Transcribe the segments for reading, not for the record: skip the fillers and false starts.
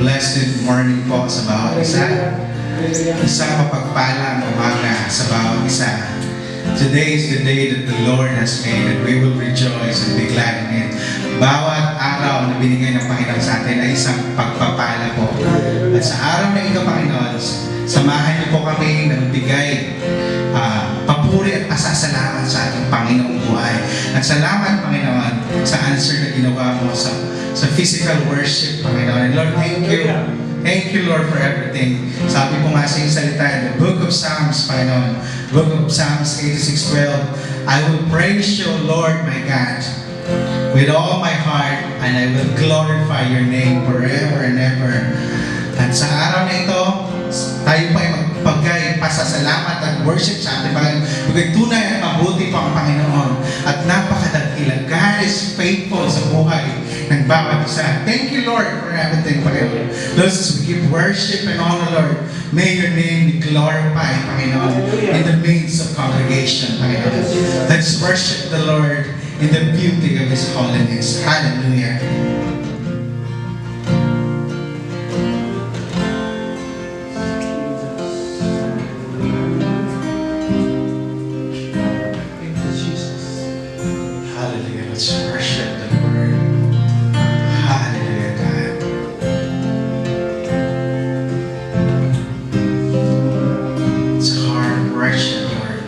blessed morning po sa bawat isa. Isang mapagpalang umaga sa bawat isa. Today is the day that the Lord has made and we will rejoice and be glad in it. Bawat araw na binigay ng Panginoon sa atin ay isang pagpapala po. At sa araw na ito, Panginoon, samahan niyo po kami ng bigay papuri at pasasalamat sa ating Panginoong buhay. At salamat, Panginoon, sa answer na ginawa mo sa physical worship, Panginoon. And Lord, thank you. Thank you, Lord, for everything. Sabi po nga sa iyong salita in the Book of Psalms, Panginoon, Book of Psalms 86:12, I will praise you, Lord, my God, with all my heart, and I will glorify your name forever and ever. At sa araw na ito, tayo po ay magpagay, pasasalamat at worship sa ating Panginoon. Because tunay at mabuti po ang Panginoon at napakadakila. God is faithful sa buhay ng bawat isa. Thank you, Lord, for everything, Panginoon. Lord, as we give worship and honor, Lord, may your name be glorified, Panginoon, in the midst of congregation, Panginoon. Let's worship the Lord in the beauty of His holiness. Hallelujah. Let's worship the Lord. Hallelujah, God. It's a hard worship, Lord.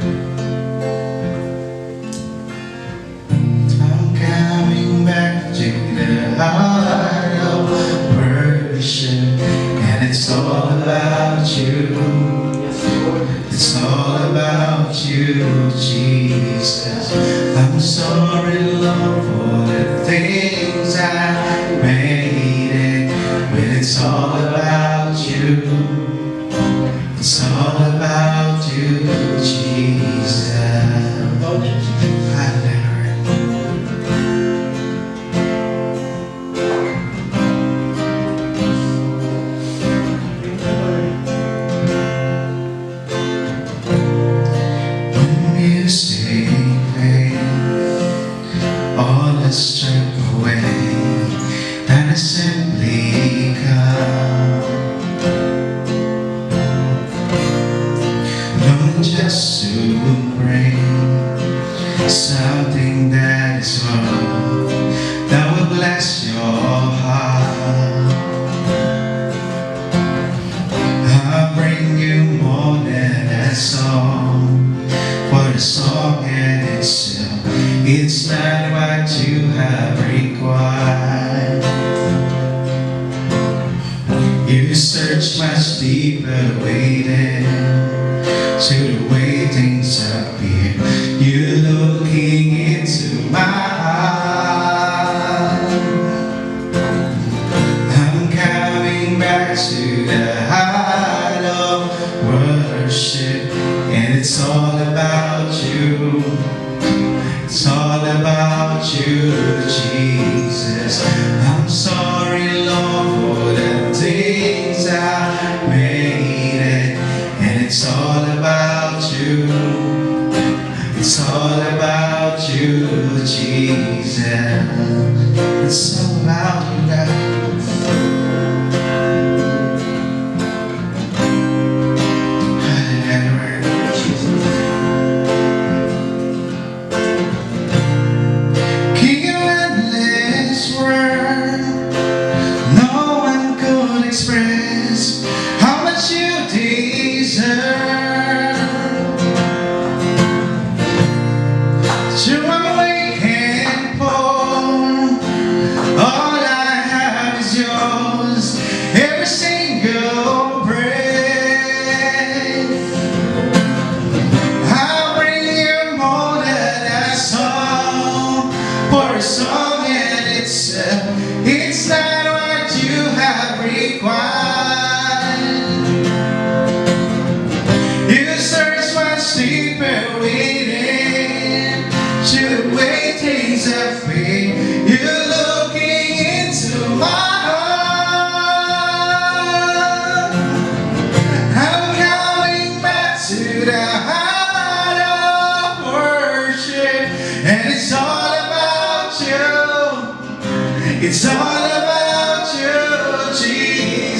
I'm coming back to the heart of worship, and it's all about you. It's all about you, Jesus. I'm sorry, Lord, for the things I made it. When it's all about you, it's all about you, Jesus. Strip away and I simply come. Lord, just to bring something that is wrong, that will bless your heart. I'll bring you more than a song, for the song in itself, it's not what you have required. You search much deeper, waiting to the way things appear. You're looking into my heart. I'm coming back to the heart of worship, and it's all about you. It's all about you, Jesus. I'm sorry, Lord, for the things I made it. And it's all about you. It's all about you, Jesus. It's all about you, God. It's not what you have required. You search much deeper within to the way things have been. You're looking into my heart. I'm coming back to the heart of worship, and it's all about you. It's all about you, Jesus.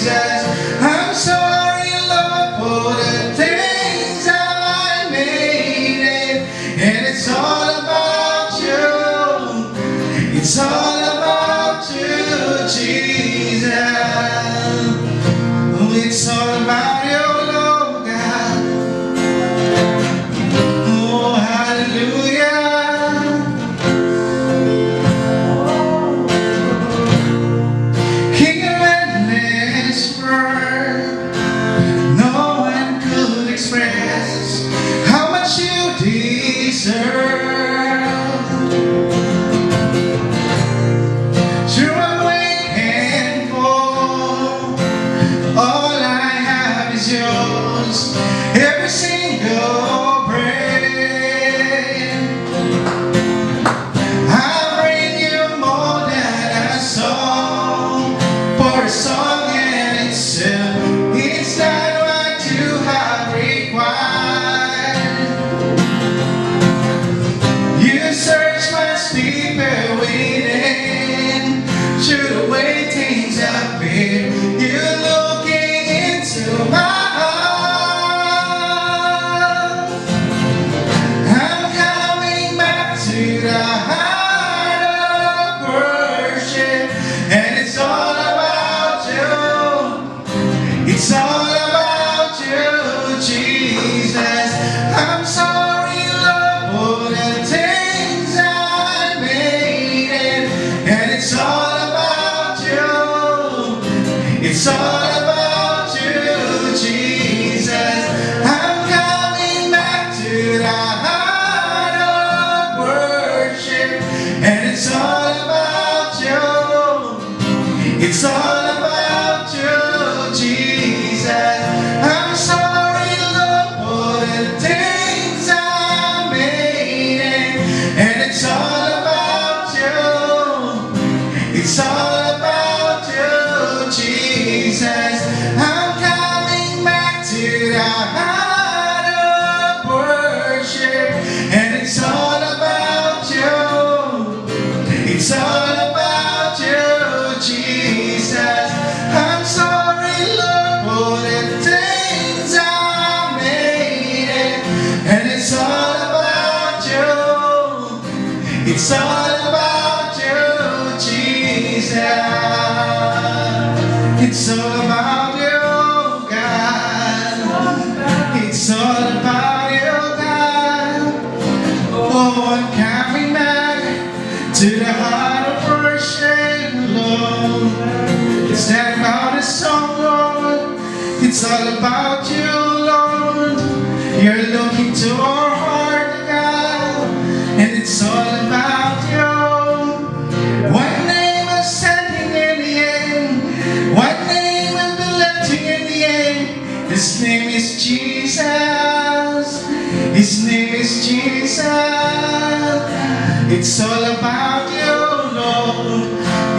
It's all about your love, God. Oh, hallelujah. King of endless world, no one could express how much you deserve. True, I'm waiting for. All I have is yours. Every single breath. I bring you more than a song. For a song in itself, it's not what you have required. You search much deeper within. Through the way things appear, you're looking into my heart. I'm coming back to the heart of worship, and it's all about you. It's all about you, Jesus. I'm sorry, Lord, for the things I made it, and it's all about you. It's all about you, Jesus. I'm coming back to the heart of worship, and it's all about you. It's all about you, Jesus. I'm sorry, Lord, for the things I made it, and it's all about you. It's all about you, Jesus. I'm coming back to the heart of worship, and it's all about you. It's all about you, Jesus. I'm sorry, Lord, for the things I made it, and it's all about you. It's all about you, Jesus. It's all about you, God. It's all about you, God. Oh, I'm coming back to the heart of worship, Lord. It's not about a song, Lord. It's all about you, Lord. You're looking to our heart, God, and it's all about you. One name is standing in the end. One name will be lifting in the end. His name is Jesus. His name is Jesus. It's all about you, Lord.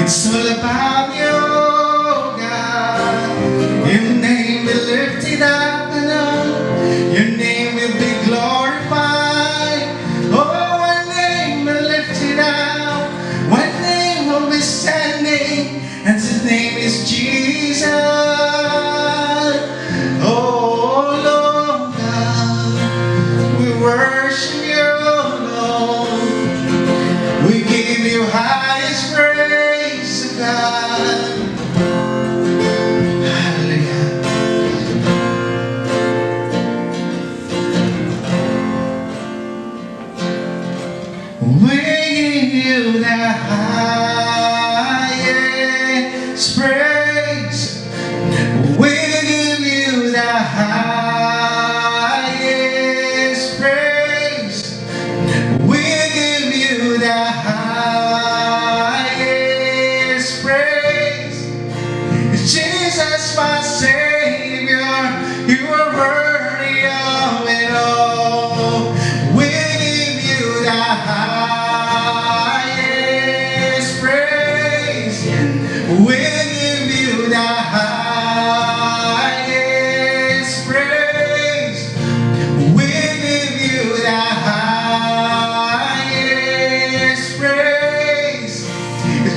It's all about you, God. Your name will lift it up and up. Your name will be glorified. Oh, one name will lift it up. One name will be standing, and his name is Jesus. Oh, Lord God, we worship you, Lord. We give you highest praise, God. Hallelujah. We give you the highest praise. We give you the highest praise. We give you the highest praise. Jesus, my Savior, you are worthy of it all. We give you the highest praise. We give you the highest praise. We give you the highest praise.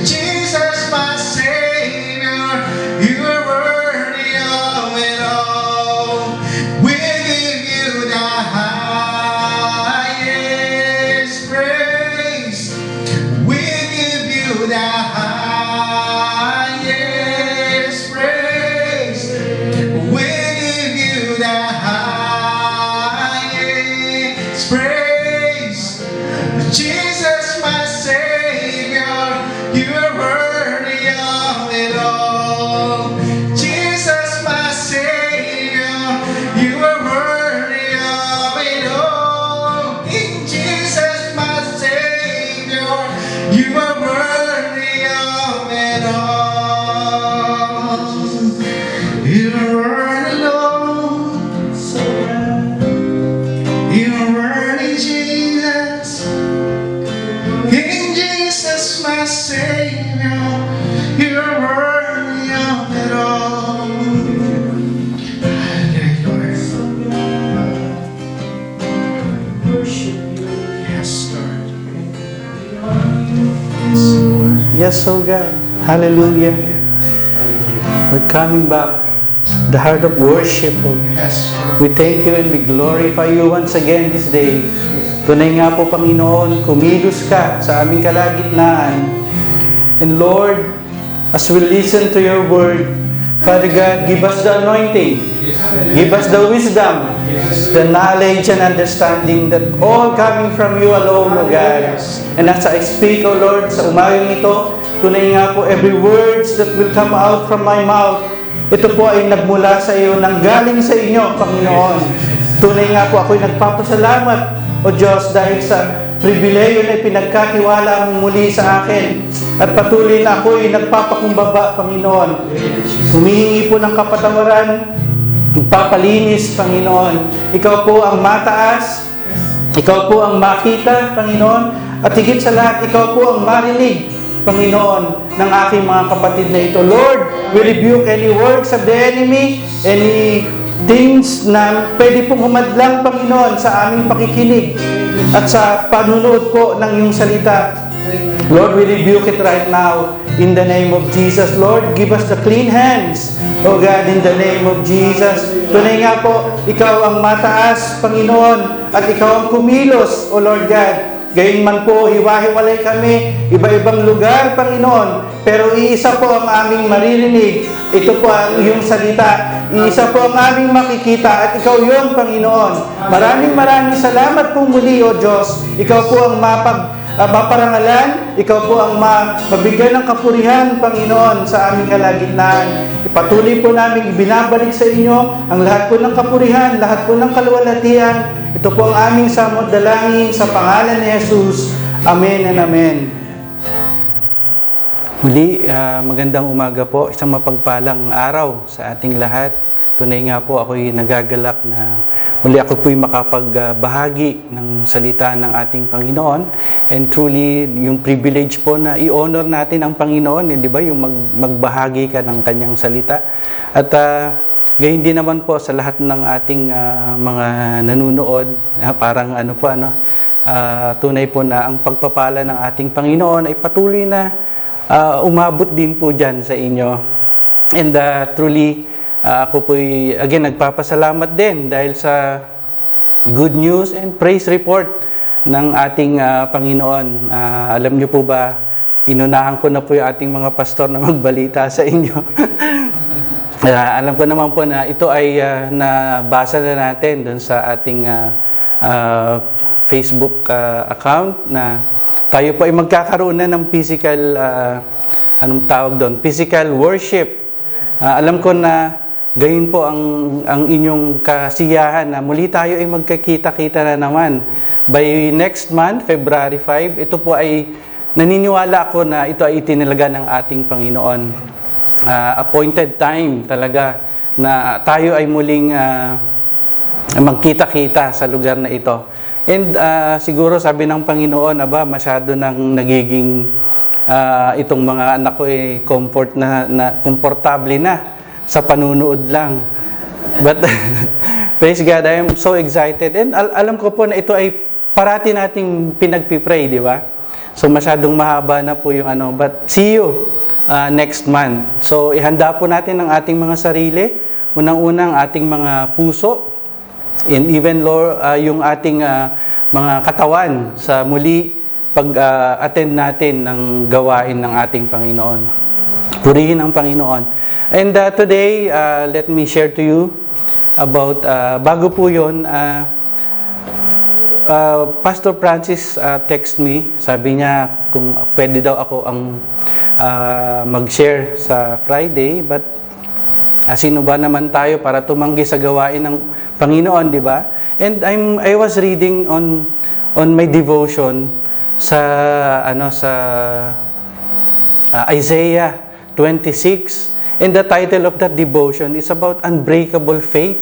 Jesus, my Savior, you are worthy of it all. We give you the highest praise. We give you the highest it all. Jesus, my Savior, you are worthy of it all. King Jesus, my Savior, you are worthy of it all. You are worthy, Lord. You are worthy, Jesus. King Jesus, my Savior, you are worthy of it all. Hallelujah, Lord. Yes, Lord. Yes, Lord. Yes, oh God. Hallelujah. We're coming back. The heart of worship, oh God. Yes, Lord. We thank you and we glorify you once again this day. Tunay nga po, Panginoon, kumilos ka sa aming kalagitnaan. And Lord, as we listen to your word, Father God, give us the anointing. Give us the wisdom, the knowledge and understanding that all coming from you alone, O God. And as I speak, O Lord, sa umagang ito, tunay nga po, every words that will come out from my mouth, ito po ay nagmula sa iyo, nanggaling sa inyo, Panginoon. Tunay nga po, ako'y nagpapasalamat, O Diyos, dahil sa pribileyo na pinagkatiwala mo muli sa akin. At patuloy na ako'y nagpapakumbaba, Panginoon. Humihingi po ng kapatawaran, nagpapalinis, Panginoon. Ikaw po ang mataas, ikaw po ang makita, Panginoon. At higit sa lahat, ikaw po ang marinig, Panginoon, ng aking mga kapatid na ito. Lord, we rebuke any works of the enemy, any things na pwede pong humadlang, Panginoon, sa aming pakikinig at sa panunood po ng iyong salita. Lord, we rebuke it right now in the name of Jesus. Lord, give us the clean hands, O God, in the name of Jesus. Tunay nga po, ikaw ang mataas, Panginoon, at ikaw ang kumilos, O Lord God. Gayunman po, hiwa-hiwalay kami, iba-ibang lugar, Panginoon. Pero iisa po ang aming maririnig. Ito po ang iyong salita. Iisa po ang aming makikita at ikaw yun, Panginoon. Maraming salamat po muli, O Diyos. Ikaw po ang maparangalan. Ikaw po ang mabigyan ng kapurihan, Panginoon, sa aming kalagitnaan. Ipatuloy po namin ibinabalik sa inyo ang lahat po ng kapurihan, lahat po ng kaluwalhatian. Ito po ang aming samot dalangin sa pangalan ni Jesus. Amen and amen. Muli, magandang umaga po. Isang mapagpalang araw sa ating lahat. Tunay nga po, ako'y nagagalak na muli ako po'y makapagbahagi ng salita ng ating Panginoon. And truly, yung privilege po na i-honor natin ang Panginoon, di ba? Yung magbahagi ka ng kanyang salita. At gayon din naman po sa lahat ng ating mga nanunood, parang tunay po na ang pagpapala ng ating Panginoon ay patuloy na umabot din po dyan sa inyo. And truly, ako po'y again nagpapasalamat din dahil sa good news and praise report ng ating Panginoon. Alam niyo po ba, inunahan ko na po yung ating mga pastor na magbalita sa inyo. Alam ko naman po na ito ay nabasa na natin doon sa ating Facebook account na tayo po ay magkakaroon na ng physical, physical worship. Alam ko na gayon po ang inyong kasiyahan na muli tayo ay magkakita-kita na naman. By next month, February 5, ito po ay naniniwala ako na ito ay itinalaga ng ating Panginoon. Appointed time talaga na tayo ay muling magkita-kita sa lugar na ito. And siguro sabi ng Panginoon, masyado nang nagiging itong mga anak ko ay komportable na sa panunood lang. But praise God, I am so excited. And alam ko po na ito ay parati nating pinagpipray, di ba? So masyadong mahaba na po yung but see you next month. So, ihanda po natin ang ating mga sarili. Unang-unang ating mga puso. And even, Lord, yung ating mga katawan sa muli pag-attend natin ng gawain ng ating Panginoon. Purihin ang Panginoon. And today, let me share to you about, bago po yun, Pastor Francis text me. Sabi niya kung pwede daw ako ang mag-share sa Friday, but sino ba naman tayo para tumanggi sa gawain ng Panginoon, di ba? And I was reading on my devotion sa Isaiah 26, and the title of that devotion is about unbreakable faith.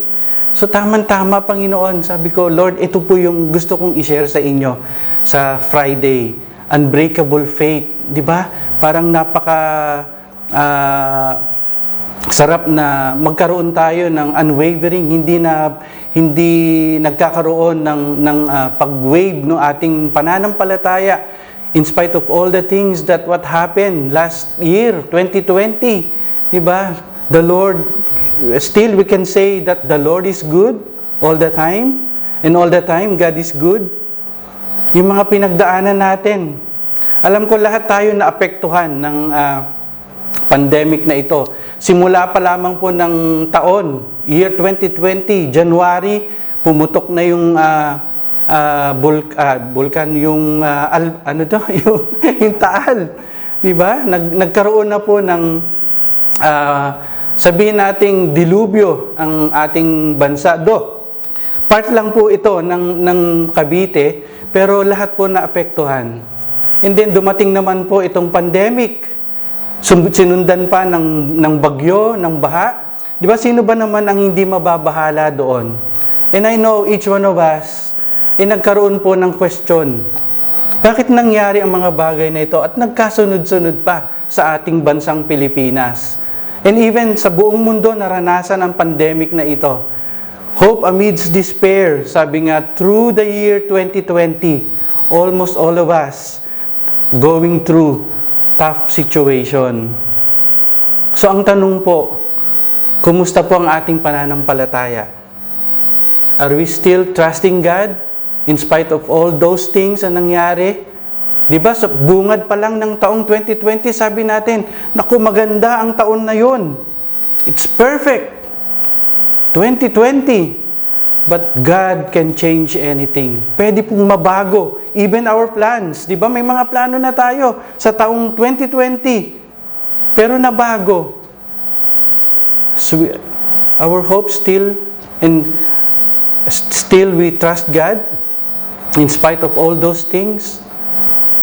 So tamang-tama, Panginoon, sabi ko, Lord, ito po yung gusto kong i-share sa inyo sa Friday, unbreakable faith, di ba? Parang sarap na magkaroon tayo ng unwavering, hindi nagkakaroon ng pag-wave no ating pananampalataya in spite of all the things that what happened last year 2020, di ba? The Lord, still we can say that the Lord is good all the time, and all the time God is good. Yung mga pinagdaanan natin, alam ko lahat tayo naapektuhan ng pandemic na ito. Simula pa lamang po ng taon, year 2020, January, pumutok na yung bulkan, yung yung Taal, di ba? Nagkaroon na po ng sabihin nating dilubyo ang ating bansa. Part lang po ito ng Cavite, pero lahat po naapektuhan. And then dumating naman po itong pandemic. Sinundan pa ng bagyo, ng baha. Di ba, sino ba naman ang hindi mababahala doon? And I know each one of us, nagkaroon po ng question. Bakit nangyari ang mga bagay na ito at nagkasunod-sunod pa sa ating bansang Pilipinas? And even sa buong mundo, naranasan ang pandemic na ito. Hope amidst despair, sabi nga, through the year 2020, almost all of us going through tough situation. So ang tanong po, kumusta po ang ating pananampalataya? Are we still trusting God in spite of all those things na nangyari? Di ba, sa bungad pa lang ng taong 2020, sabi natin, naku, maganda ang taon na yon. It's perfect. 2020. But God can change anything. Pwede pong mabago. Even our plans. Di ba? May mga plano na tayo sa taong 2020. Pero nabago. So our hope still we trust God in spite of all those things.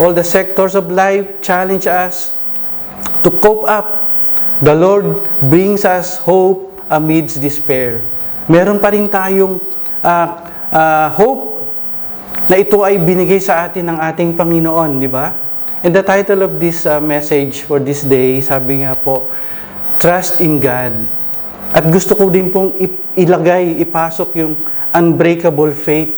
All the sectors of life challenge us to cope up. The Lord brings us hope amidst despair. Meron pa rin tayong hope na ito ay binigay sa atin ng ating Panginoon, di ba? And the title of this message for this day, sabi nga po, Trust in God. At gusto ko din pong ipasok yung unbreakable faith,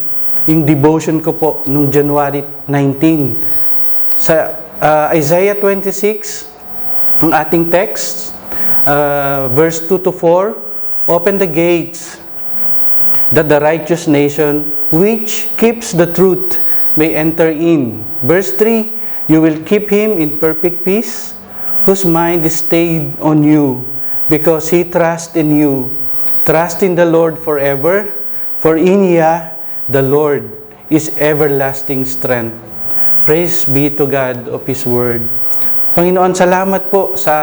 yung devotion ko po nung January 19. Sa Isaiah 26, ang ating text, verse 2 to 4, Open the gates, that the righteous nation, which keeps the truth, may enter in. Verse 3, You will keep him in perfect peace, whose mind is stayed on you, because he trusts in you. Trust in the Lord forever, for in Yah, the Lord, is everlasting strength. Praise be to God of His Word. Panginoon, salamat po sa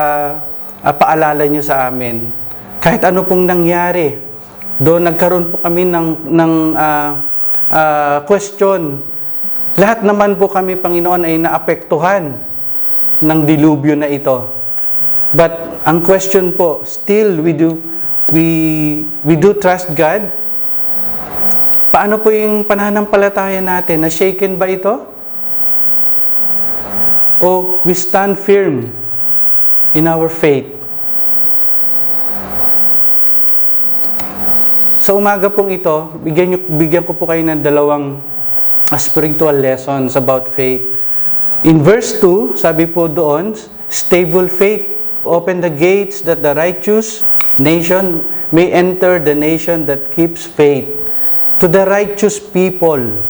paalala niyo sa amin. Kahit ano pong nangyari, doon nagkaroon po kami ng question. Lahat naman po kami, Panginoon, ay naapektuhan ng dilubyo na ito. But ang question po, still we do trust God. Paano po yung pananampalataya natin? Na-shaken ba ito? O we stand firm in our faith? Sa umaga pong ito, bigyan ko po kayo ng dalawang spiritual lessons about faith. In verse 2, sabi po doon, stable faith, open the gates that the righteous nation may enter, the nation that keeps faith. To the righteous people,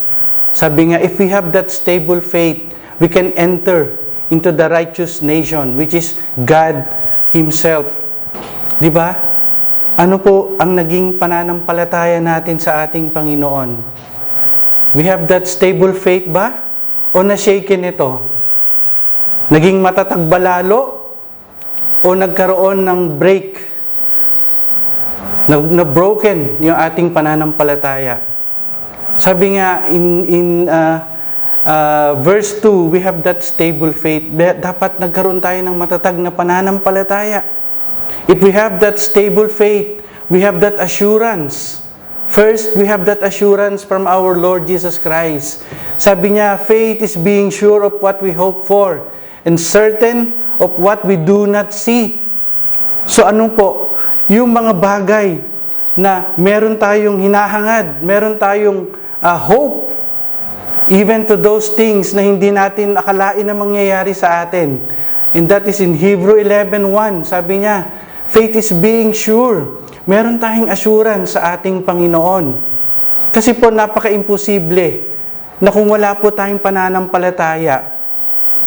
sabi nga, if we have that stable faith, we can enter into the righteous nation, which is God Himself. Di ba? Ano po ang naging pananampalataya natin sa ating Panginoon? We have that stable faith ba? O na-shaken ito? Naging matatag ba lalo? O nagkaroon ng break? Na-broken yung ating pananampalataya? Sabi nga in verse 2, we have that stable faith. Dapat nagkaroon tayo ng matatag na pananampalataya. If we have that stable faith, we have that assurance. First, we have that assurance from our Lord Jesus Christ. Sabi niya, faith is being sure of what we hope for and certain of what we do not see. So ano po? Yung mga bagay na meron tayong hinahangad, meron tayong hope, even to those things na hindi natin akalain na mangyayari sa atin. And that is in Hebrew 11:1. Sabi niya, faith is being sure. Meron tayong assurance sa ating Panginoon. Kasi po napaka-imposible na kung wala po tayong pananampalataya,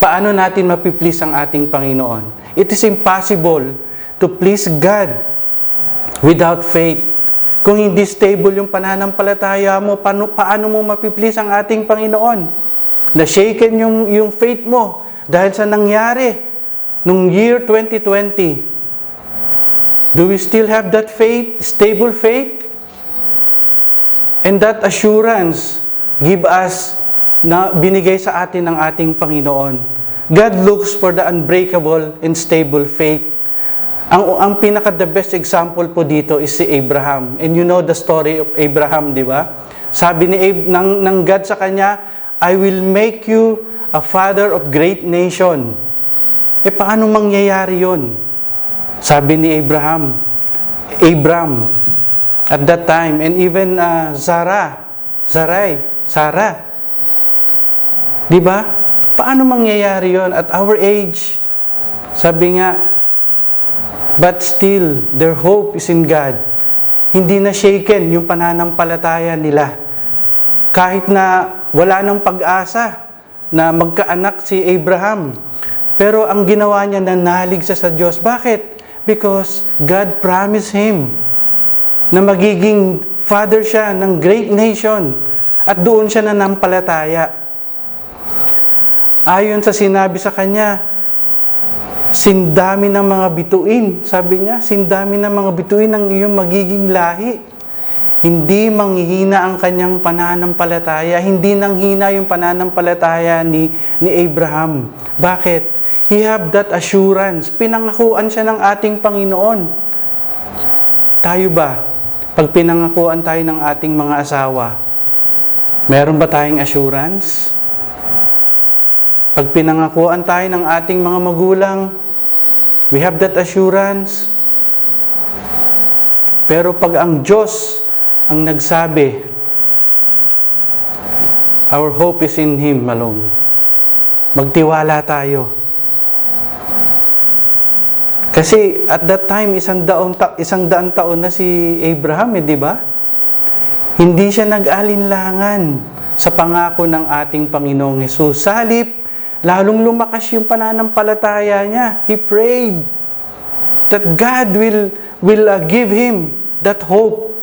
paano natin mapiplease ang ating Panginoon? It is impossible to please God without faith. Kung hindi stable yung pananampalataya mo, paano mo mapiplease ang ating Panginoon? Na-shaken yung faith mo dahil sa nangyari nung year 2020. Do we still have that faith, stable faith? And that assurance give us na binigay sa atin ng ating Panginoon. God looks for the unbreakable and stable faith. Ang pinaka-the best example po dito is si Abraham. And you know the story of Abraham, di ba? Sabi ng God sa kanya, I will make you a father of great nation. Paano mangyayari yun? Sabi ni Abram, at that time, and even Sarah, di ba? Paano mangyayari yon at our age? Sabi nga, but still, their hope is in God. Hindi na shaken yung pananampalataya nila. Kahit na wala nang pag-asa na magkaanak si Abraham, pero ang ginawa niya, nanalig siya sa Diyos. Bakit? Because God promised him na magiging father siya ng great nation at doon siya nanampalataya. Ayon sa sinabi sa kanya, sindami ng mga bituin. Sabi niya, sindami ng mga bituin ang iyong magiging lahi. Hindi manghihina ang kanyang pananampalataya. Hindi nanghina yung pananampalataya ni Abraham. Bakit? He have that assurance. Pinangakuan siya ng ating Panginoon. Tayo ba? Pag pinangakuan tayo ng ating mga asawa, meron ba tayong assurance? Pag pinangakuan tayo ng ating mga magulang, we have that assurance. Pero pag ang Diyos ang nagsabi, our hope is in Him alone. Magtiwala tayo. Kasi at that time, isang daan taon na si Abraham, di ba? Hindi siya nag-alinlangan sa pangako ng ating Panginoong Hesus. Salip, lalong lumakas yung pananampalataya niya. He prayed that God will give him that hope,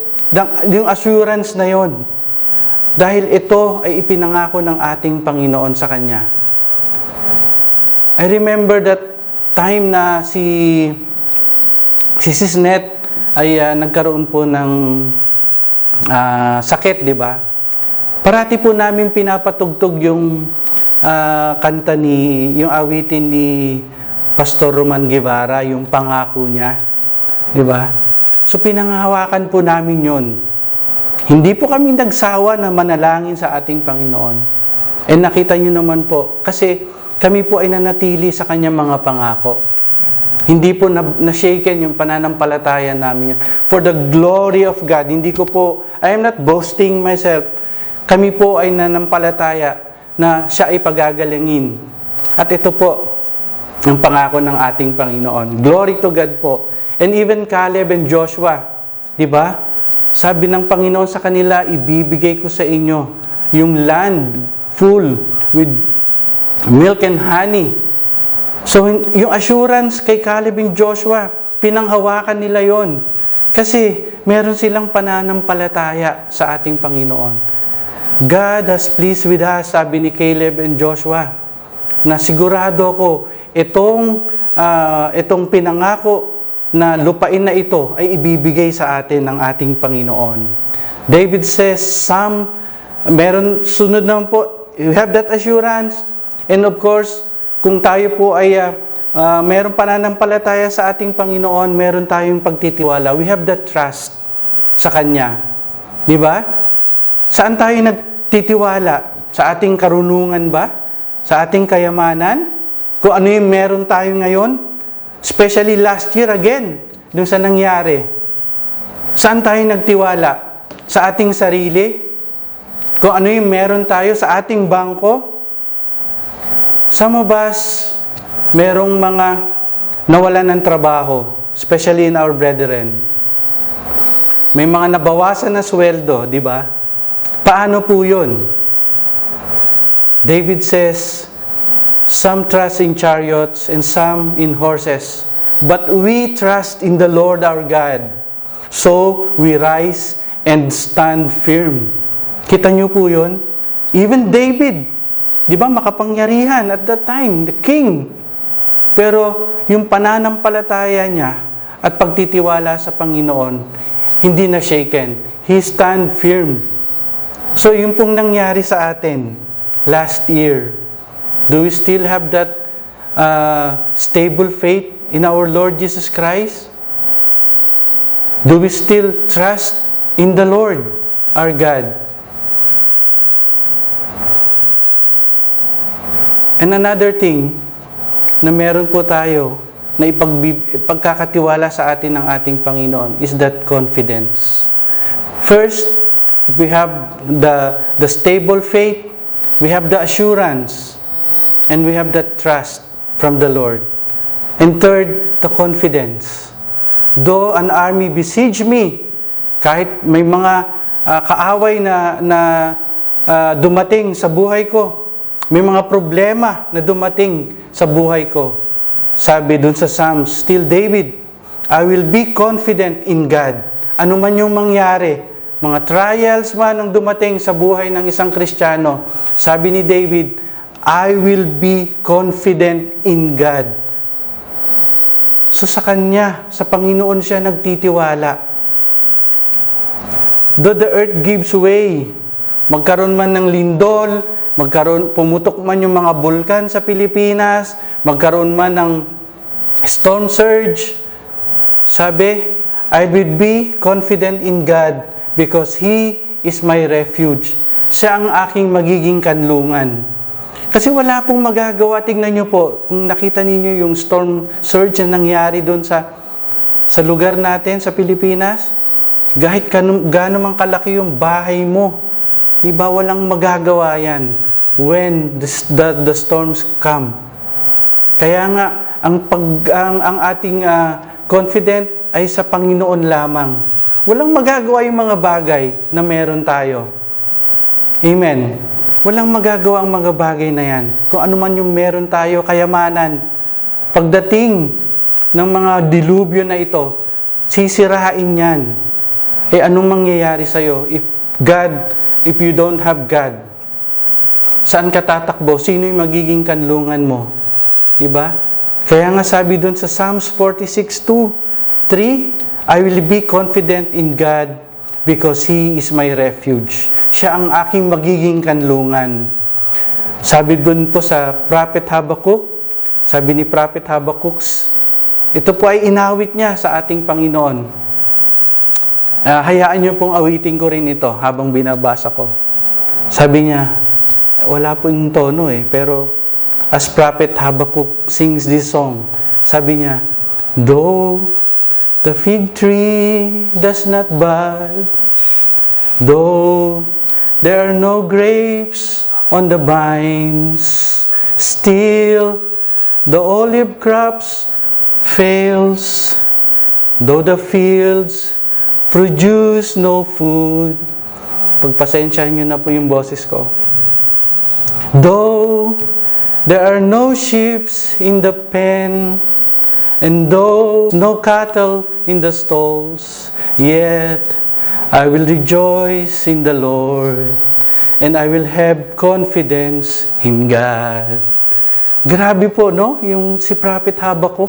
yung assurance na yon. Dahil ito ay ipinangako ng ating Panginoon sa kanya. I remember that time na si Sisnet ay nagkaroon po ng sakit, di ba? Parati po namin pinapatugtog yung kanta yung awitin ni Pastor Roman Guevara, yung pangako niya, di ba? So pinanghahawakan po namin yon. Hindi po kami nagsawa na manalangin sa ating Panginoon. And nakita nyo naman po, kasi kami po ay nanatili sa kanyang mga pangako. Hindi po na-shaken yung pananampalataya namin yun. For the glory of God, I am not boasting myself. Kami po ay nanampalataya na siya ay pagagalingin. At ito po, ang pangako ng ating Panginoon. Glory to God po. And even Caleb and Joshua, di ba? Sabi ng Panginoon sa kanila, ibibigay ko sa inyo yung land full with milk and honey. So, yung assurance kay Caleb and Joshua, pinanghawakan nila yon. Kasi, meron silang pananampalataya sa ating Panginoon. God has pleased with us, sabi ni Caleb and Joshua. na sigurado ako itong pinangako na lupain na ito ay ibibigay sa atin ng ating Panginoon. David says, sunod naman po, you have that assurance. And of course, kung tayo po ay meron pananampalataya sa ating Panginoon, meron tayong pagtitiwala. We have that trust sa Kanya. Di ba? Saan tayo nagtitiwala? Sa ating karunungan ba? Sa ating kayamanan? Kung ano yung meron tayo ngayon? Especially last year again, dun sa nangyari. Saan tayo nagtiwala? Sa ating sarili? Kung ano yung meron tayo sa ating bangko? Some of us, merong mga nawalan ng trabaho, especially in our brethren. May mga nabawasan na sweldo, di ba? Paano po yun? David says, some trust in chariots and some in horses, but we trust in the Lord our God. So we rise and stand firm. Kita niyo po yun? Even David, di ba makapangyarihan at that time, the king. Pero yung pananampalataya niya at pagtitiwala sa Panginoon, hindi na shaken. He stand firm. So yung pong nangyari sa atin last year, do we still have that stable faith in our Lord Jesus Christ? Do we still trust in the Lord, our God? And another thing na meron po tayo na ipagkakatiwala sa atin ng ating Panginoon is that confidence. First, if we have the stable faith, we have the assurance, and we have the trust from the Lord. And third, the confidence. Though an army besiege me, kahit may mga kaaway na dumating sa buhay ko, may mga problema na dumating sa buhay ko. Sabi dun sa Psalms, still David, I will be confident in God. Ano man yung mangyari, mga trials man ang dumating sa buhay ng isang Kristiyano, sabi ni David, I will be confident in God. So sa Kanya, sa Panginoon siya nagtitiwala. Though the earth gives way, magkaroon man ng lindol, pumutok man yung mga bulkan sa Pilipinas, magkaroon man ng storm surge, sabi, I will be confident in God because He is my refuge. Siya ang aking magiging kanlungan. Kasi wala pong magagawa. Tingnan nyo po, kung nakita ninyo yung storm surge na nangyari doon sa lugar natin, sa Pilipinas, kahit gaano man kalaki yung bahay mo, di ba walang magagawa yan when the storms come. Kaya nga, ang ating confident ay sa Panginoon lamang. Walang magagawa yung mga bagay na meron tayo. Amen. Walang magagawa ang mga bagay na yan. Kung ano man yung meron tayo, kayamanan. Pagdating ng mga dilubyo na ito, sisirain yan. Anong mangyayari sa'yo if you don't have God? Saan ka tatakbo? Sino yung magiging kanlungan mo? Diba? Kaya nga sabi dun sa Psalms 46:2-3, I will be confident in God because He is my refuge. Siya ang aking magiging kanlungan. Sabi dun po sa Prophet Habakkuk, sabi ni Prophet Habakkuk, ito po ay inawit niya sa ating Panginoon. Hayaan niyo pong awitin ko rin ito habang binabasa ko. Sabi niya, wala po yung tono pero as Prophet Habakkuk sings this song, sabi niya, though the fig tree does not bud, though there are no grapes on the vines, still the olive crops fails, though the fields produce no food. Pagpasensyahan nyo na po yung boses ko. Though there are no sheep in the pen, and though no cattle in the stalls, yet I will rejoice in the Lord, and I will have confidence in God. Grabe po, no? Yung si Prophet Habakuk.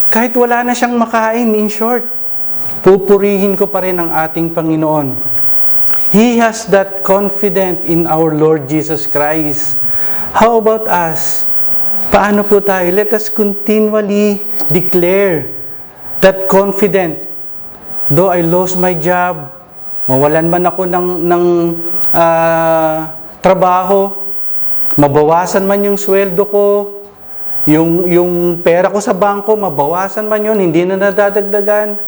Kahit wala na siyang makain, in short, pupurihin ko pa rin ang ating Panginoon. He has that confidence in our Lord Jesus Christ. How about us? Paano po tayo? Let us continually declare that confident. Though I lost my job, mawalan man ako ng trabaho, mabawasan man yung sweldo ko, yung pera ko sa bangko, mabawasan man yun, hindi na nadadagdagan.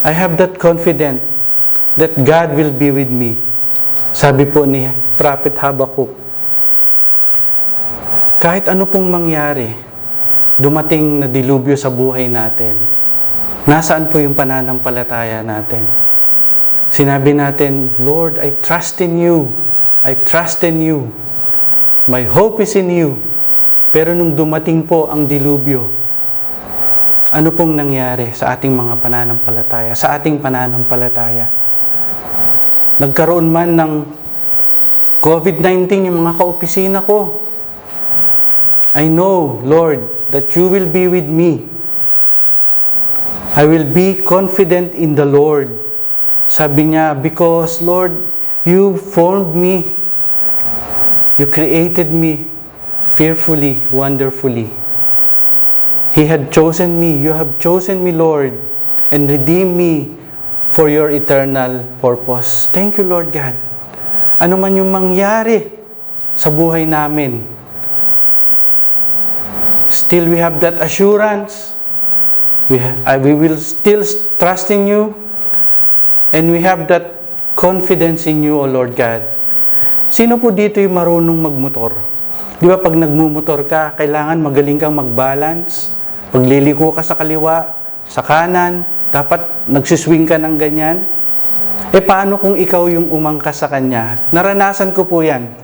I have that confidence that God will be with me. Sabi po ni Prophet Habakuk, kahit ano pong mangyari, dumating na dilubyo sa buhay natin, nasaan po yung pananampalataya natin? Sinabi natin, Lord, I trust in you. I trust in you. My hope is in you. Pero nung dumating po ang dilubyo, ano pong nangyari sa ating mga pananampalataya, sa ating pananampalataya? Nagkaroon man ng COVID-19 yung mga kaopisina ko. I know, Lord, that you will be with me. I will be confident in the Lord. Sabi niya, because, Lord, you formed me. You created me fearfully, wonderfully. He had chosen me. You have chosen me, Lord, and redeemed me for your eternal purpose. Thank you, Lord God. Ano man yung mangyari sa buhay namin, still we have that assurance. We will still trust in you, and we have that confidence in you, O Lord God. Sino po dito yung marunong magmotor? Di ba pag nagmumotor ka, kailangan magaling kang mag-balance. Pagliliko ka sa kaliwa, sa kanan, dapat nagsiswing ka ng ganyan. Paano kung ikaw yung umangkas sa kanya? Naranasan ko po yan.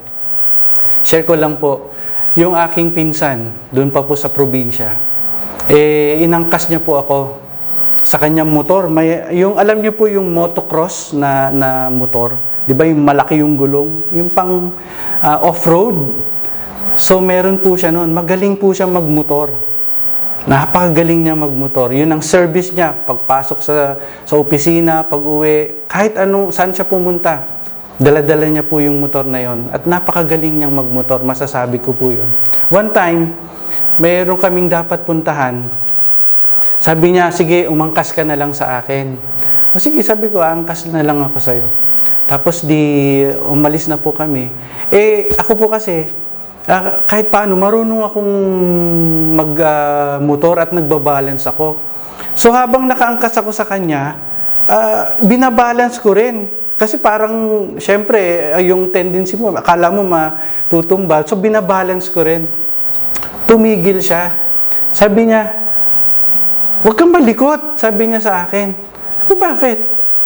Share ko lang po, yung aking pinsan, doon pa po sa probinsya, inangkas niya po ako sa kanyang motor. Yung alam niyo po yung motocross na motor, 'di ba yung malaki yung gulong, yung pang off-road. So meron po siya noon, magaling po siya magmotor. Napakagaling niya magmotor. Yun ang service niya pagpasok sa opisina, pag-uwi, kahit saan siya pumunta. Dala-dala niya po yung motor na yon. At napakagaling niyang magmotor, masasabi ko po yun. One time, mayroon kaming dapat puntahan. Sabi niya, sige, umangkas ka na lang sa akin. O sige, sabi ko, angkas na lang ako sa'yo. Tapos umalis na po kami. Ako po kasi, kahit paano, marunong akong mag-motor at nagbabalance ako. So habang nakaangkas ako sa kanya, binabalance ko rin. Kasi parang, syempre, yung tendency mo, akala mo matutumbal. So binabalance ko rin. Tumigil siya. Sabi niya, huwag kang malikot, sabi niya sa akin. Sabi, bakit?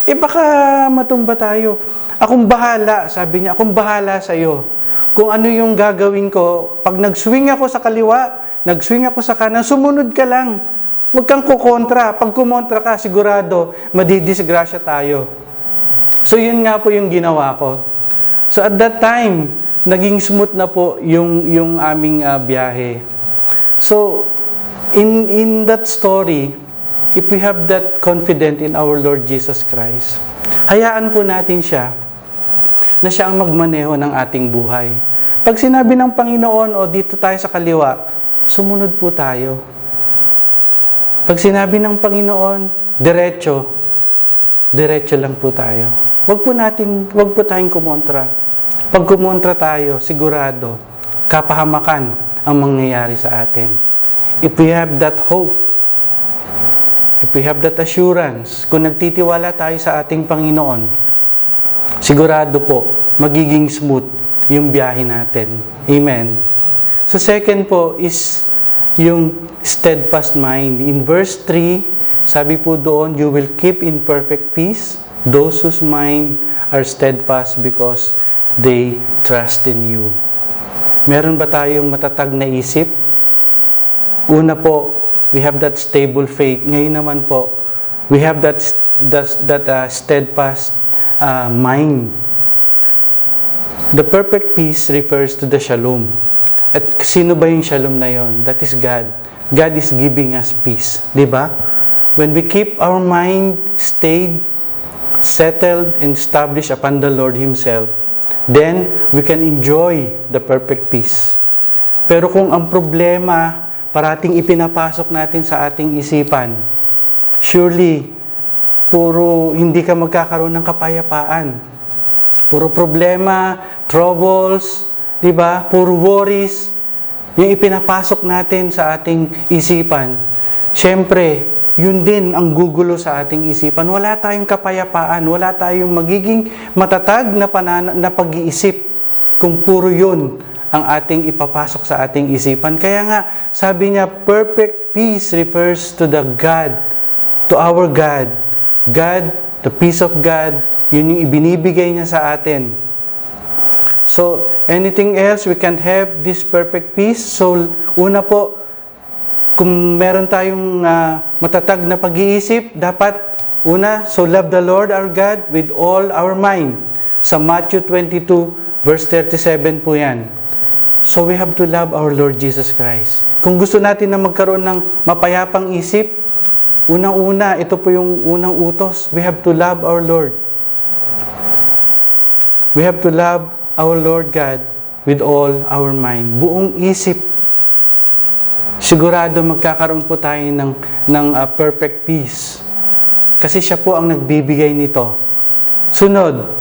Baka matumba tayo. Akong bahala, sabi niya, akong bahala sa'yo. Kung ano yung gagawin ko, pag nag-swing ako sa kaliwa, nag-swing ako sa kanan, sumunod ka lang. Huwag kang kukontra. Pag kumontra ka, sigurado, madidisgrasya tayo. So, yun nga po yung ginawa ko. So, at that time, naging smooth na po yung aming biyahe. So, in that story, if we have that confidence in our Lord Jesus Christ, hayaan po natin siya na siya ang magmaneho ng ating buhay. Pag sinabi ng Panginoon, dito tayo sa kaliwa, sumunod po tayo. Pag sinabi ng Panginoon, diretso lang po tayo. Wag po tayong kumontra. Pag kumontra tayo, sigurado, kapahamakan ang mangyayari sa atin. If we have that hope, if we have that assurance, kung nagtitiwala tayo sa ating Panginoon, sigurado po, magiging smooth yung biyahe natin. Amen. So second po is yung steadfast mind. In verse 3, sabi po doon, you will keep in perfect peace those whose mind are steadfast because they trust in you. Meron ba tayong matatag na isip? Una po, we have that stable faith. Ngayon naman po, we have that steadfast mind. The perfect peace refers to the shalom. At sino ba yung shalom na yon? That is God. God is giving us peace. Di ba? When we keep our mind stayed, settled, and established upon the Lord Himself, then we can enjoy the perfect peace. Pero kung ang problema parating ipinapasok natin sa ating isipan, surely, puro hindi ka magkakaroon ng kapayapaan. Puro problema, troubles, di ba? Puro worries, yung ipinapasok natin sa ating isipan. Siyempre, yun din ang gugulo sa ating isipan. Wala tayong kapayapaan, wala tayong magiging matatag na pag-iisip kung puro yun ang ating ipapasok sa ating isipan. Kaya nga, sabi niya, perfect peace refers to the God, to our God. God, the peace of God, yun yung ibinibigay niya sa atin. So, anything else, we can't have this perfect peace. So, una po, kung meron tayong matatag na pag-iisip, dapat, una, so love the Lord our God with all our mind. Sa Matthew 22, verse 37 po yan. So, we have to love our Lord Jesus Christ. Kung gusto natin na magkaroon ng mapayapang isip, unang-una, ito po yung unang utos. We have to love our Lord. We have to love our Lord God with all our mind. Buong isip. Sigurado magkakaroon po tayo ng perfect peace. Kasi siya po ang nagbibigay nito. Sunod,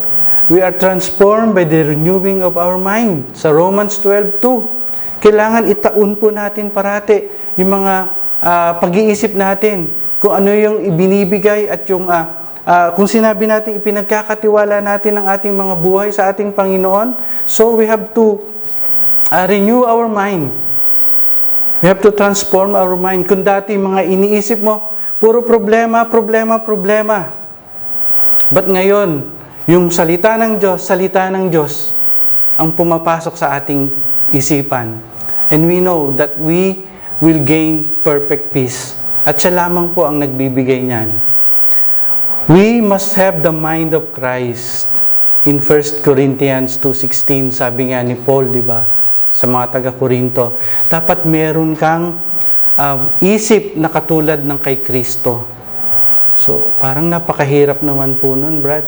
we are transformed by the renewing of our mind. Sa Romans 12:2, kailangan itaon po natin parati yung mga pag-iisip natin. Kung ano yung ibinibigay at yung kung sinabi natin ipinagkakatiwala natin ang ating mga buhay sa ating Panginoon, so we have to renew our mind. We have to transform our mind. Kung dati mga iniisip mo, puro problema, problema, problema. But ngayon, yung salita ng Diyos ang pumapasok sa ating isipan. And we know that we will gain perfect peace. At siya lamang po ang nagbibigay niyan. We must have the mind of Christ. In 1 Corinthians 2:16, sabi nga ni Paul, di ba, sa mga taga-Korinto, dapat meron kang isip na katulad ng kay Kristo. So, parang napakahirap naman po nun, Brad.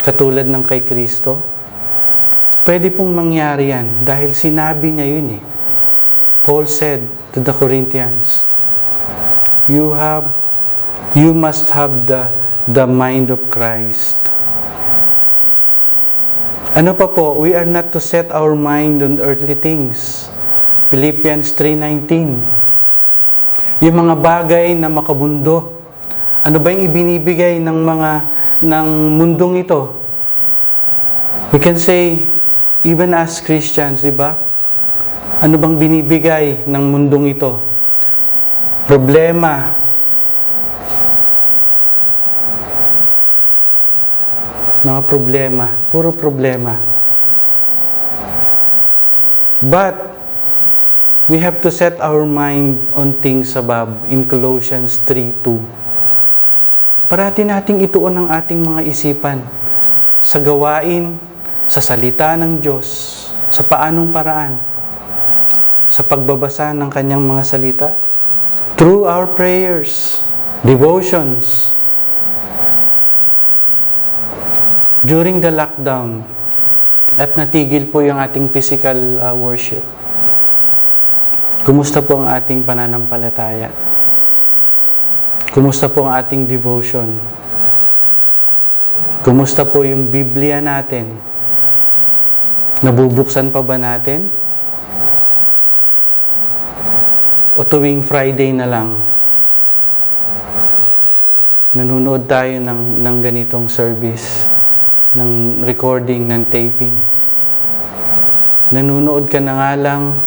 Katulad ng kay Kristo. Pwede pong mangyari yan dahil sinabi niya yun eh. Paul said to the Corinthians, you must have the mind of Christ. Ano pa po? We are not to set our mind on earthly things. Philippians 3:19. Yung mga bagay na makabundo. Ano ba yung ibinibigay ng mundong ito? We can say, even as Christians, di ba? Ano bang binibigay ng mundong ito? Problema. Mga problema. Puro problema. But, we have to set our mind on things above in Colossians 3:2. Parati nating ituon ang ating mga isipan sa gawain, sa salita ng Diyos, sa paanong paraan, sa pagbabasa ng kanyang mga salita, through our prayers, devotions. During the lockdown, at natigil po yung ating physical worship, kumusta po ang ating pananampalataya? Kumusta po ang ating devotion? Kumusta po yung Biblia natin? Nabubuksan pa ba natin? O tuwing Friday na lang, nanonood tayo ng ganitong service, ng recording, ng taping. Nanonood ka na nga lang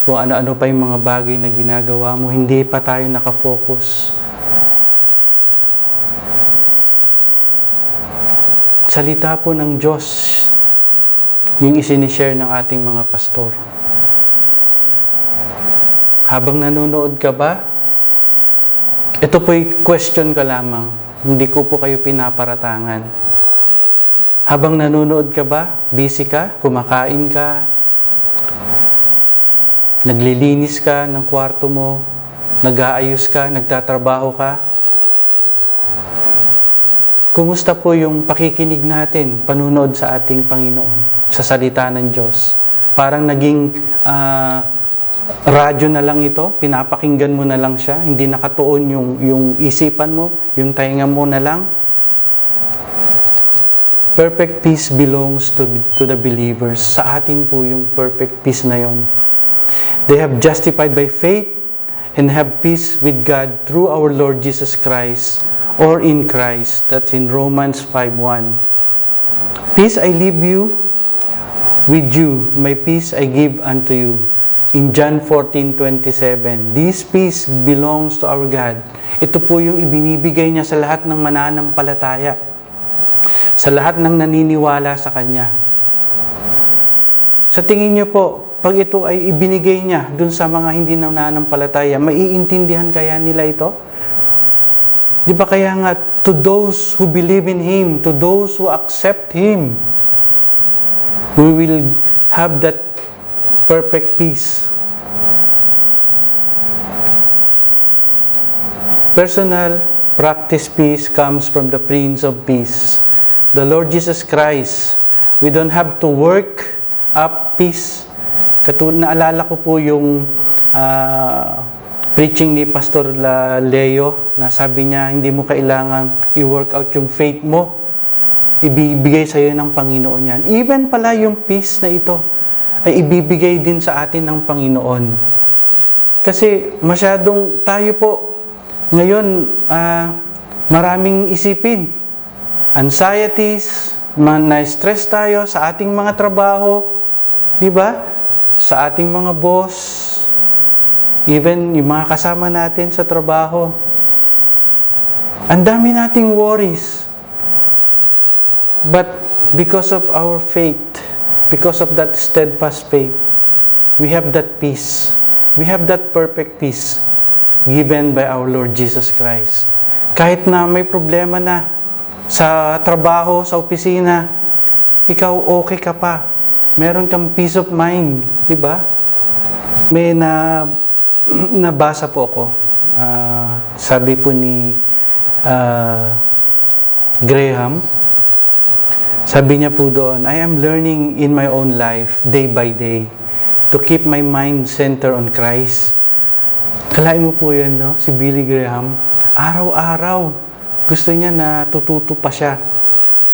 kung ano-ano pa yung mga bagay na ginagawa mo, hindi pa tayo nakafocus. Salita po ng Diyos yung isinishare ng ating mga pastor. Habang nanonood ka ba, ito po'y question ka lamang. Hindi ko po kayo pinaparatangan. Habang nanonood ka ba, busy ka, kumakain ka, Naglilinis ka ng kwarto mo, nag-aayos ka, nagtatrabaho ka. Kumusta po yung pakikinig natin, panunood sa ating Panginoon, sa salita ng Diyos? Parang naging radyo na lang ito, pinapakinggan mo na lang siya, hindi nakatuon yung isipan mo, yung tainga mo na lang. Perfect peace belongs to the believers. Sa atin po yung perfect peace na yon. They have justified by faith and have peace with God through our Lord Jesus Christ, or in Christ. That's in Romans 5:1. Peace I leave you with you, my peace I give unto you. In John 14:27, this peace belongs to our God. Ito po yung ibinibigay niya sa lahat ng mananampalataya, sa lahat ng naniniwala sa Kanya. Sa tingin niyo po, pag ito ay ibinigay niya dun sa mga hindi nananampalataya, maiintindihan kaya nila ito? Di ba kaya nga, to those who believe in Him, to those who accept Him, we will have that perfect peace. Personal practice peace comes from the Prince of Peace, the Lord Jesus Christ. We don't have to work up peace. Naalala ko po yung preaching ni Pastor Leo na sabi niya, hindi mo kailangan i-work out yung faith mo. Ibibigay sa iyo ng Panginoon yan. Even pala yung peace na ito ay ibibigay din sa atin ng Panginoon. Kasi masyadong tayo po ngayon maraming isipin. Anxieties, na-stress tayo sa ating mga trabaho, di ba? Sa ating mga boss, even yung mga kasama natin sa trabaho. Ang dami nating worries. But because of our faith, because of that steadfast faith, we have that peace. We have that perfect peace given by our Lord Jesus Christ. Kahit na may problema na sa trabaho, sa opisina, ikaw okay ka pa. Meron kang peace of mind, di ba? May nabasa po ako. Sabi po ni Graham, sabi niya po doon, I am learning in my own life, day by day, to keep my mind centered on Christ. Kalain mo po yan, no? Si Billy Graham, araw-araw, gusto niya na tututo pa siya.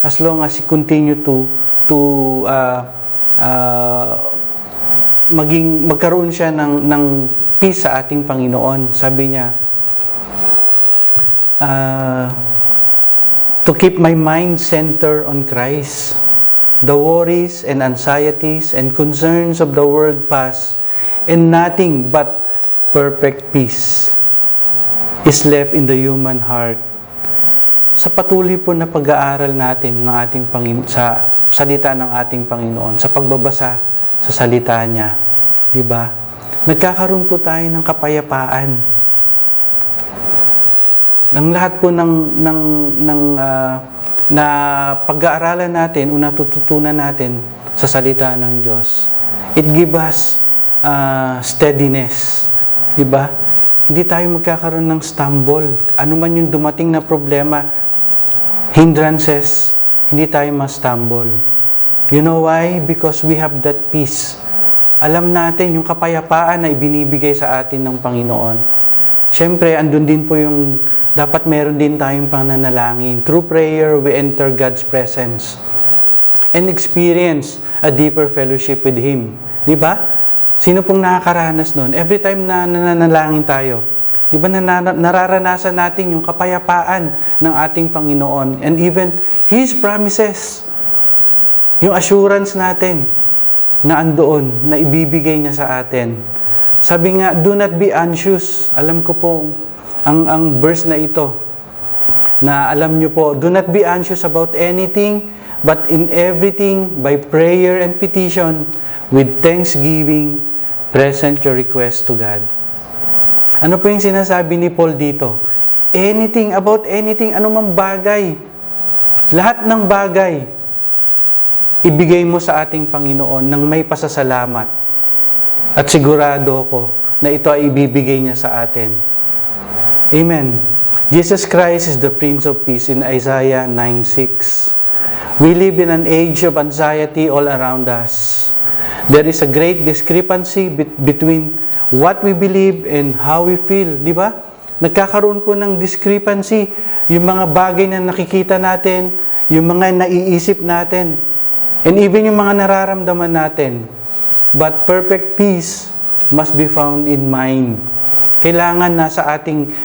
As long as he continue to magkaroon siya ng peace sa ating Panginoon. Sabi niya, to keep my mind centered on Christ. The worries and anxieties and concerns of the world pass, and nothing but perfect peace is left in the human heart. Sa patuloy po na pag-aaral natin ng ating sa salita ng ating Panginoon, sa pagbabasa sa salita niya, di ba? Nagkakaroon po tayo ng kapayapaan. Ng lahat po na pag-aaralan natin o natututunan natin sa salita ng Diyos, it gives us steadiness. Diba? Hindi tayo magkakaroon ng stumble. Ano man yung dumating na problema, hindrances, hindi tayo ma-stumble. You know why? Because we have that peace. Alam natin yung kapayapaan na ibinibigay sa atin ng Panginoon. Siyempre, andun din po yung dapat meron din tayong pananalangin. Through prayer, we enter God's presence and experience a deeper fellowship with Him. Di ba? Sino pong nakakaranas nun? Every time na nananalangin tayo, di ba nararanasan natin yung kapayapaan ng ating Panginoon and even His promises, yung assurance natin na andoon, na ibibigay niya sa atin. Sabi nga, do not be anxious. Alam ko po, ang verse na ito, na alam nyo po, do not be anxious about anything, but in everything, by prayer and petition, with thanksgiving, present your request to God. Ano po yung sinasabi ni Paul dito? Anything, about anything, anumang bagay, lahat ng bagay, ibigay mo sa ating Panginoon ng may pasasalamat. At sigurado ko na ito ay ibibigay niya sa atin. Amen. Jesus Christ is the Prince of Peace in Isaiah 9:6. We live in an age of anxiety all around us. There is a great discrepancy between what we believe and how we feel. Di ba? Nagkakaroon po ng discrepancy. Yung mga bagay na nakikita natin, yung mga naiisip natin, and even yung mga nararamdaman natin. But perfect peace must be found in mind. Kailangan nasa ating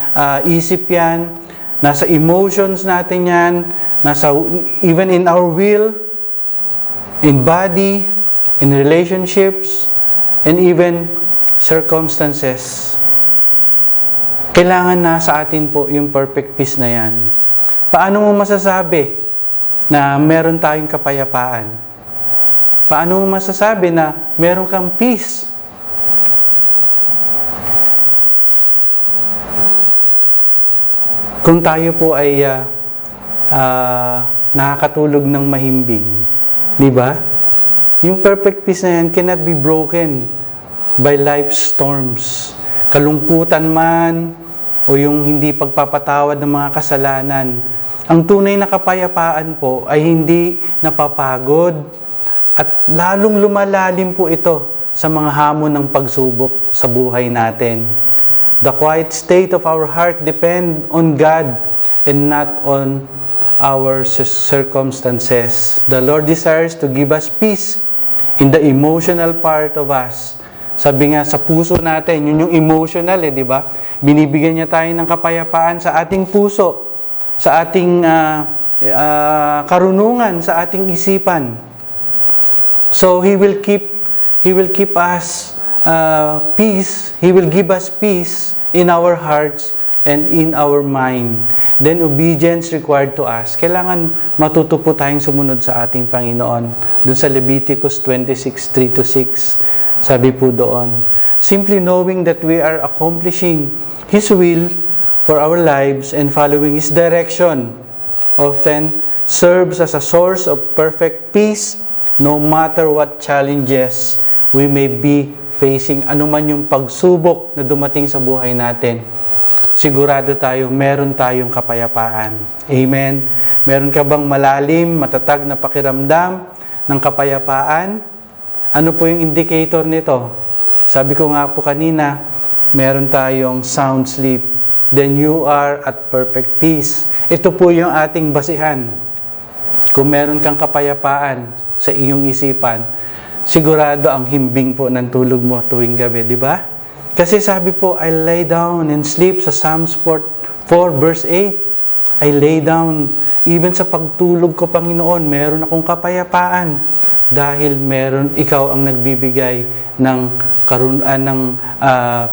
isip yan, nasa emotions natin yan, nasa even in our will, in body, in relationships, and even circumstances. Kailangan nasa atin po yung perfect peace na yan. Paano mo masasabi na meron tayong kapayapaan? Paano mo masasabi na meron kang peace? Kung tayo po ay nakakatulog ng mahimbing, di ba? Yung perfect peace na yan cannot be broken by life's storms. Kalungkutan man, o yung hindi pagpapatawad ng mga kasalanan. Ang tunay na kapayapaan po ay hindi napapagod, at lalong lumalalim po ito sa mga hamon ng pagsubok sa buhay natin. The quiet state of our heart depend on God and not on our circumstances. The Lord desires to give us peace in the emotional part of us. Sabi nga sa puso natin, yun yung emotional di ba? Binibigyan niya tayo ng kapayapaan sa ating puso, sa ating karunungan, sa ating isipan. So He will keep us peace. He will give us peace in our hearts and in our mind. Then obedience required to us. Kailangan matuto po tayong sumunod sa ating Panginoon. Doon sa Leviticus 26:3-6, sabi po doon, simply knowing that we are accomplishing His will for our lives and following His direction often serves as a source of perfect peace no matter what challenges we may be facing. Ano man yung pagsubok na dumating sa buhay natin, sigurado tayo, meron tayong kapayapaan. Amen? Meron ka bang malalim, matatag na pakiramdam ng kapayapaan? Ano po yung indicator nito? Sabi ko nga po kanina, meron tayong sound sleep. Then you are at perfect peace. Ito po yung ating basihan. Kung meron kang kapayapaan sa iyong isipan, sigurado ang himbing po ng tulog mo tuwing gabi, di ba? Kasi sabi po, I lay down and sleep sa Psalms 4 verse 8. I lay down, even sa pagtulog ko, Panginoon, meron akong kapayapaan dahil meron ikaw ang nagbibigay ng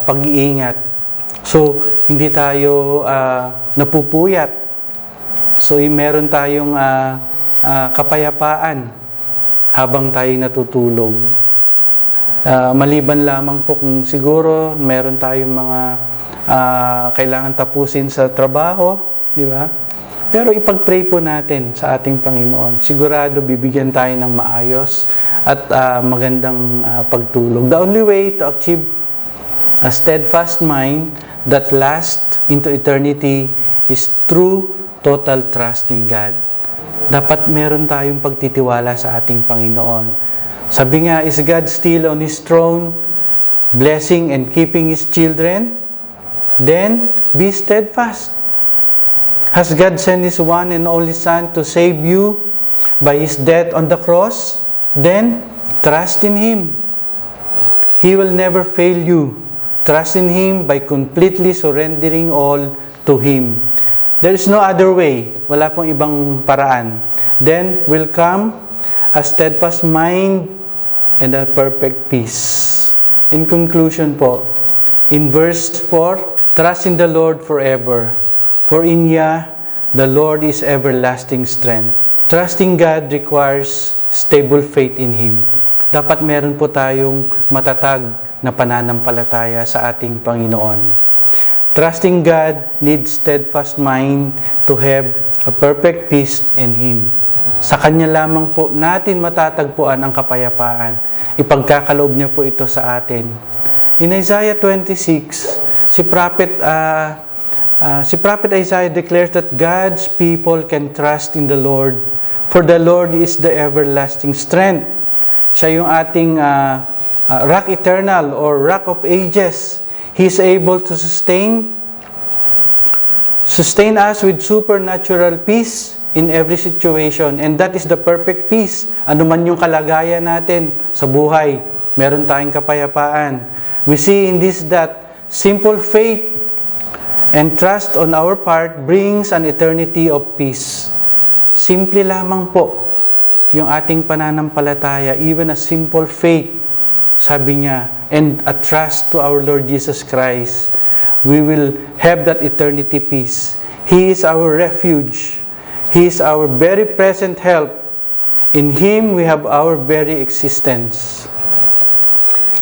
pag-iingat. So, hindi tayo napupuyat. So, meron tayong kapayapaan habang tayo natutulog. Maliban lamang po kung siguro meron tayong mga kailangan tapusin sa trabaho, di ba? Pero ipag-pray po natin sa ating Panginoon. Sigurado bibigyan tayo ng maayos at magandang pagtulog. The only way to achieve a steadfast mind that lasts into eternity is through total trust in God. Dapat meron tayong pagtitiwala sa ating Panginoon. Sabi nga, is God still on His throne, blessing and keeping His children? Then, be steadfast. Has God sent His one and only Son to save you by His death on the cross? Then, trust in Him. He will never fail you. Trust in Him by completely surrendering all to Him. There is no other way. Wala pong ibang paraan. Then will come a steadfast mind and a perfect peace. In conclusion po, in verse 4, trust in the Lord forever, for in Yah the Lord is everlasting strength. Trusting God requires stable faith in Him. Dapat meron po tayong matatag na pananampalataya sa ating Panginoon. Trusting God needs steadfast mind to have a perfect peace in Him. Sa Kanya lamang po natin matatagpuan ang kapayapaan. ipagkakaloob niya po ito sa atin. In Isaiah 26, si Prophet Isaiah declares that God's people can trust in the Lord, for the Lord is the everlasting strength. Siya yung ating rock eternal or rock of ages. He is able to sustain us with supernatural peace in every situation. And that is the perfect peace. Ano man yung kalagayan natin sa buhay, meron tayong kapayapaan. We see in this that simple faith and trust on our part brings an eternity of peace. Simple lamang po yung ating pananampalataya, even a simple faith, sabi niya, and a trust to our Lord Jesus Christ, we will have that eternity peace. He is our refuge. He is our very present help. In Him we have our very existence.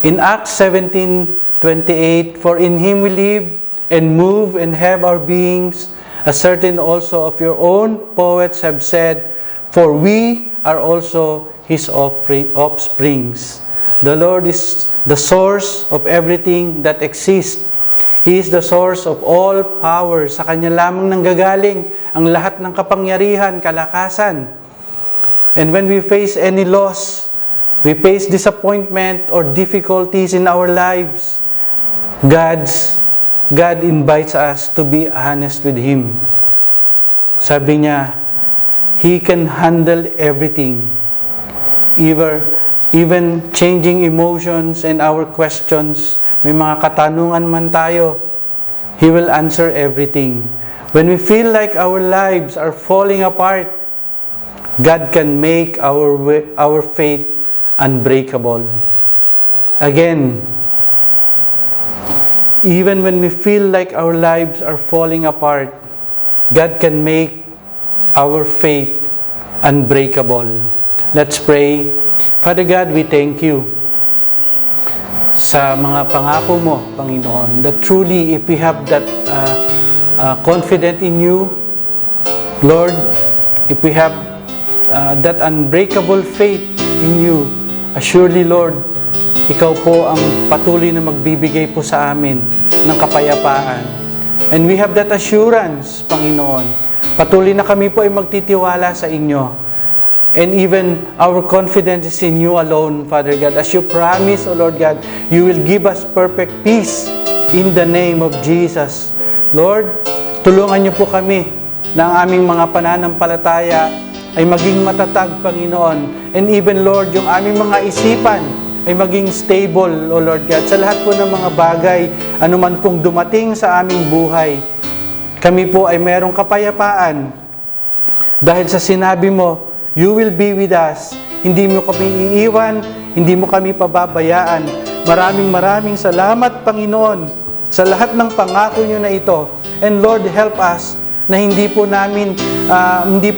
In Acts 17:28, for in Him we live and move and have our beings, as certain also of your own poets have said, for we are also His offsprings. The Lord is the source of everything that exists. He is the source of all power. Sa Kanya lamang nanggagaling ang lahat ng kapangyarihan, kalakasan. And when we face any loss, we face disappointment or difficulties in our lives, God invites us to be honest with Him. Sabi niya, He can handle everything. Even changing emotions and our questions. May mga katanungan man tayo, He will answer everything. When we feel like our lives are falling apart, God can make our faith unbreakable. Again, even when we feel like our lives are falling apart, God can make our faith unbreakable. Let's pray. Father God, we thank You sa mga pangako mo, Panginoon, that truly if we have that confidence in You, Lord, if we have that unbreakable faith in You, surely, Lord, Ikaw po ang patuloy na magbibigay po sa amin ng kapayapaan. And we have that assurance, Panginoon. Patuloy na kami po ay magtitiwala sa Inyo. And even our confidence is in You alone, Father God. As You promise, O Lord God, You will give us perfect peace in the name of Jesus. Lord, tulungan Niyo po kami na ang aming mga pananampalataya ay maging matatag, Panginoon. And even, Lord, yung aming mga isipan ay maging stable, O Lord God, sa lahat po ng mga bagay, anuman pong dumating sa aming buhay. Kami po ay merong kapayapaan dahil sa sinabi Mo, You will be with us. Hindi Mo kami iiwan, hindi Mo kami pababayaan. Maraming salamat, Panginoon, sa lahat ng pangako Niyo na ito. And Lord, help us na hindi po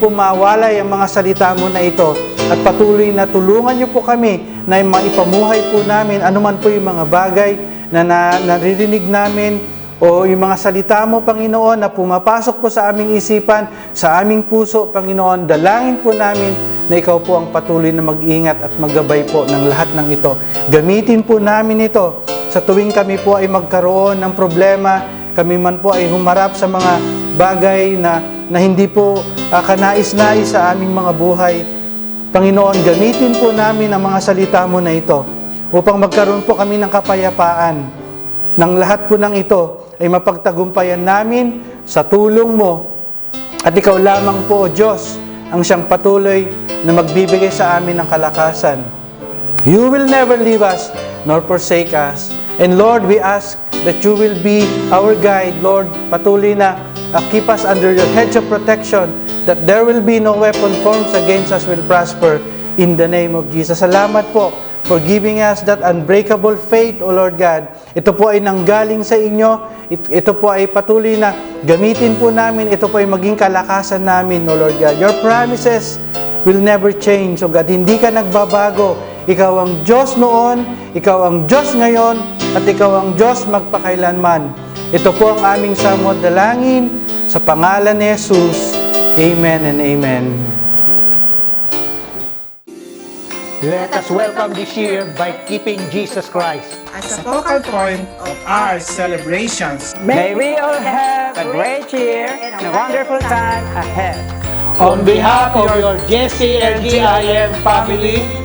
mawalay ang mga salita Mo na ito. At patuloy na tulungan Niyo po kami na maipamuhay po namin anuman po yung mga bagay na naririnig namin o yung mga salita Mo, Panginoon, na pumapasok po sa aming isipan, sa aming puso, Panginoon. Dalangin po namin na Ikaw po ang patuloy na mag-ingat at maggabay po ng lahat ng ito. Gamitin po namin ito sa tuwing kami po ay magkaroon ng problema, kami man po ay humarap sa mga bagay na hindi po kanais-nais sa aming mga buhay. Panginoon, gamitin po namin ang mga salita Mo na ito upang magkaroon po kami ng kapayapaan. Nang lahat po ng ito ay mapagtagumpayan namin sa tulong Mo. At Ikaw lamang po, O Diyos, ang siyang patuloy na magbibigay sa amin ng kalakasan. You will never leave us nor forsake us. And Lord, we ask that You will be our guide. Lord, patuloy na keep us under Your hedge of protection, that there will be no weapon formed against us will prosper in the name of Jesus. Salamat po for giving us that unbreakable faith, O Lord God. Ito po ay nanggaling sa Inyo. Ito po ay patuloy na gamitin po namin. Ito po ay maging kalakasan namin, O Lord God. Your promises will never change, O God. Hindi ka nagbabago. Ikaw ang Diyos noon, Ikaw ang Diyos ngayon, at Ikaw ang Diyos magpakailanman. Ito po ang aming samot dalangin sa pangalan ni Jesus. Amen and amen. Let us welcome this year by keeping Jesus Christ. as a focal point of our celebrations. May we all have a great year and a wonderful time ahead. On behalf of your Jesse and GIM family,